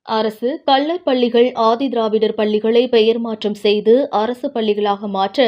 அரசு கள்ளர் பள்ளிகள் ஆதி திராவிடர் பள்ளிகளை பெயர் மாற்றம் செய்து அரசு பள்ளிகளாக மாற்ற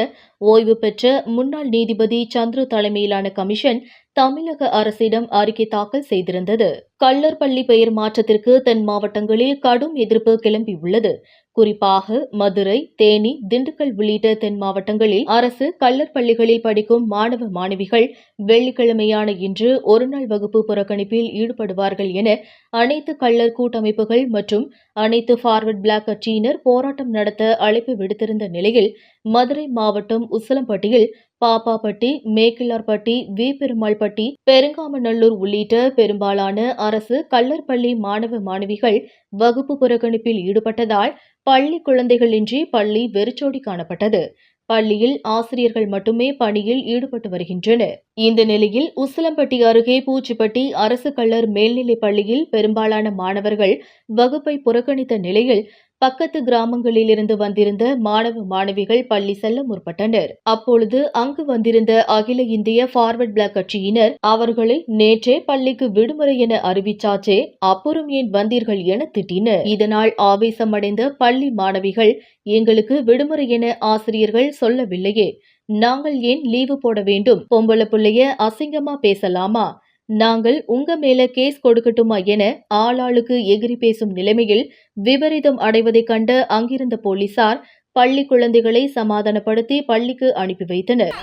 ஓய்வு பெற்ற முன்னாள் நீதிபதி சந்துரு தலைமையிலான கமிஷன் தமிழக அரசிடம் அறிக்கை தாக்கல் செய்திருந்தது. கள்ளர் பள்ளி பெயர் மாற்றத்திற்கு தென் மாவட்டங்களில் கடும் எதிர்ப்பு கிளம்பியுள்ளது. குறிப்பாக மதுரை, தேனி, திண்டுக்கல் உள்ளிட்ட தென் மாவட்டங்களில் அரசு கள்ளர் பள்ளிகளில் படிக்கும் மாணவ மாணவிகள் வெள்ளிக்கிழமையான இன்று ஒருநாள் வகுப்பு புறக்கணிப்பில் ஈடுபடுவார்கள் என அனைத்து கள்ளர் கூட்டமைப்புகள் மற்றும் அனைத்து பார்வர்ட் பிளாக் கட்சியினர் போராட்டம் நடத்த அழைப்பு விடுத்திருந்த நிலையில் மதுரை மாவட்டம் உசிலம்பட்டியில் பாப்பாப்பட்டி, மேக்கிலார்பட்டி, வி பெருமாள்பட்டி, பெருங்காமநல்லூர் உள்ளிட்ட பெரும்பாலான அரசு கள்ளர் பள்ளி மாணவ மாணவிகள் வகுப்பு புறக்கணிப்பில் ஈடுபட்டதால் பள்ளி குழந்தைகளின்றி பள்ளி வெறிச்சோடி காணப்பட்டது. பள்ளியில் ஆசிரியர்கள் மட்டுமே பணியில் ஈடுபட்டு வருகின்றனர். இந்த நிலையில் உசிலம்பட்டி அருகே பூச்சிப்பட்டி அரசு கள்ளர் மேல்நிலைப் பள்ளியில் பெரும்பாலான மாணவர்கள் வகுப்பை புறக்கணித்த நிலையில் பக்கத்து கிராமங்களிலிருந்து வந்திருந்த மாணவ மாணவிகள் பள்ளி செல்ல முற்பட்டனர். அப்பொழுது அங்கு வந்திருந்த அகில இந்திய பார்வர்ட் பிளாக் கட்சியினர் அவர்களை நேற்றே பள்ளிக்கு விடுமுறை என அறிவிச்சாச்சே, அப்புறம் ஏன் வந்தீர்கள் என திட்டினர். இதனால் ஆவேசமடைந்த பள்ளி மாணவிகள், எங்களுக்கு விடுமுறை என ஆசிரியர்கள் சொல்லவில்லையே, நாங்கள் ஏன் லீவு போட வேண்டும்? பொம்பளை புள்ளைய அசிங்கமா பேசலாமா? நாங்கள் உங்க மேல கேஸ் கொடுக்கட்டுமா என ஆளாளுக்கு எகிரி பேசும் நிலைமையில் விபரீதம் அடைவதைக் கண்ட அங்கிருந்த போலீசார் பள்ளி குழந்தைகளை சமாதானப்படுத்தி பள்ளிக்கு அனுப்பி வைத்தனர்.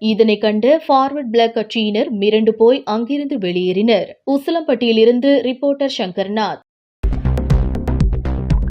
இதனை கண்ட பார்வர்ட் பிளாக் கட்சியினர் மிரண்டு போய் அங்கிருந்து வெளியேறினர். உசிலம்பட்டியிலிருந்து ரிப்போர்ட்டர் சங்கர்நாத்.